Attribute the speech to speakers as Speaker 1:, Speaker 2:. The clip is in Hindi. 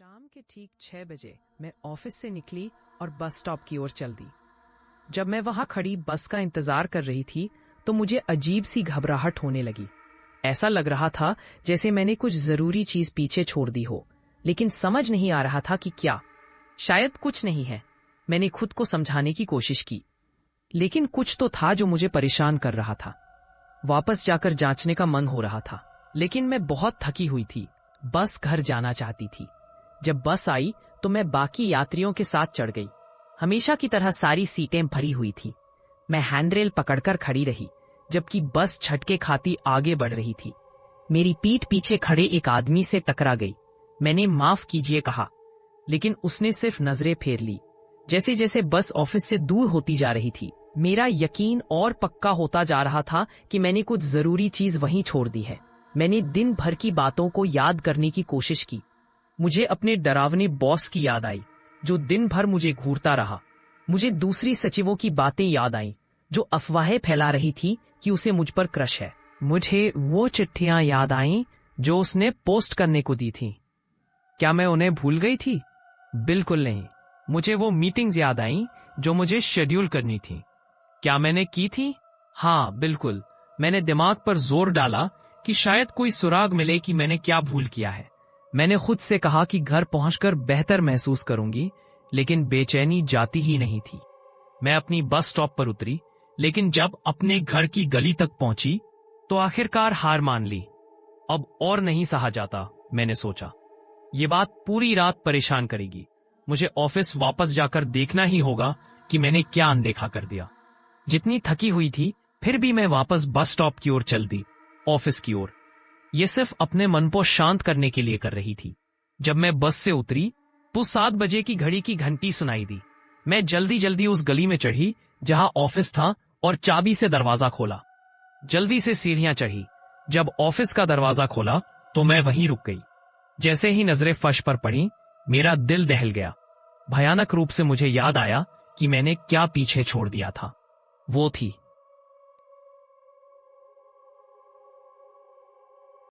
Speaker 1: शाम के ठीक 6 बजे मैं ऑफिस से निकली और बस स्टॉप की ओर चल दी। जब मैं वहां खड़ी बस का इंतजार कर रही थी तो मुझे अजीब सी घबराहट होने लगी। ऐसा लग रहा था जैसे मैंने कुछ जरूरी चीज पीछे छोड़ दी हो, लेकिन समझ नहीं आ रहा था कि क्या। शायद कुछ नहीं है, मैंने खुद को समझाने की कोशिश की, लेकिन कुछ तो था जो मुझे परेशान कर रहा था। वापस जाकर जांचने का मन हो रहा था, लेकिन मैं बहुत थकी हुई थी, बस घर जाना चाहती थी। जब बस आई तो मैं बाकी यात्रियों के साथ चढ़ गई। हमेशा की तरह सारी सीटें भरी हुई थी। मैं हैंडरेल पकड़कर खड़ी रही, जबकि बस झटके खाती आगे बढ़ रही थी। मेरी पीठ पीछे खड़े एक आदमी से टकरा गई। मैंने माफ कीजिए कहा, लेकिन उसने सिर्फ नजरें फेर ली। जैसे जैसे बस ऑफिस से दूर होती जा रही थी, मेरा यकीन और पक्का होता जा रहा था कि मैंने कुछ जरूरी चीज वहीं छोड़ दी है। मैंने दिन भर की बातों को याद करने की कोशिश की। मुझे अपने डरावने बॉस की याद आई, जो दिन भर मुझे घूरता रहा। मुझे दूसरी सचिवों की बातें याद आईं, जो अफवाहें फैला रही थी कि उसे मुझ पर क्रश है। मुझे वो चिट्ठियां याद आईं जो उसने पोस्ट करने को दी थी। क्या मैं उन्हें भूल गई थी? बिल्कुल नहीं। मुझे वो मीटिंग्स याद आईं जो मुझे शेड्यूल करनी थी। क्या मैंने की थी? हाँ, बिल्कुल। मैंने दिमाग पर जोर डाला कि शायद कोई सुराग मिले कि मैंने क्या भूल किया है। मैंने खुद से कहा कि घर पहुंचकर बेहतर महसूस करूंगी, लेकिन बेचैनी जाती ही नहीं थी। मैं अपनी बस स्टॉप पर उतरी, लेकिन जब अपने घर की गली तक पहुंची तो आखिरकार हार मान ली। अब और नहीं सहा जाता, मैंने सोचा। ये बात पूरी रात परेशान करेगी। मुझे ऑफिस वापस जाकर देखना ही होगा कि मैंने क्या अनदेखा कर दिया। जितनी थकी हुई थी, फिर भी मैं वापस बस स्टॉप की ओर चल दी, ऑफिस की ओर। ये सिर्फ अपने मन को शांत करने के लिए कर रही थी। जब मैं बस से उतरी तो 7 बजे की घड़ी की घंटी सुनाई दी। मैं जल्दी जल्दी उस गली में चढ़ी जहां ऑफिस था और चाबी से दरवाजा खोला। जल्दी से सीढ़ियां चढ़ी। जब ऑफिस का दरवाजा खोला तो मैं वहीं रुक गई। जैसे ही नजरें फर्श पर पड़ी, मेरा दिल दहल गया। भयानक रूप से मुझे याद आया कि मैंने क्या पीछे छोड़ दिया था। वो थी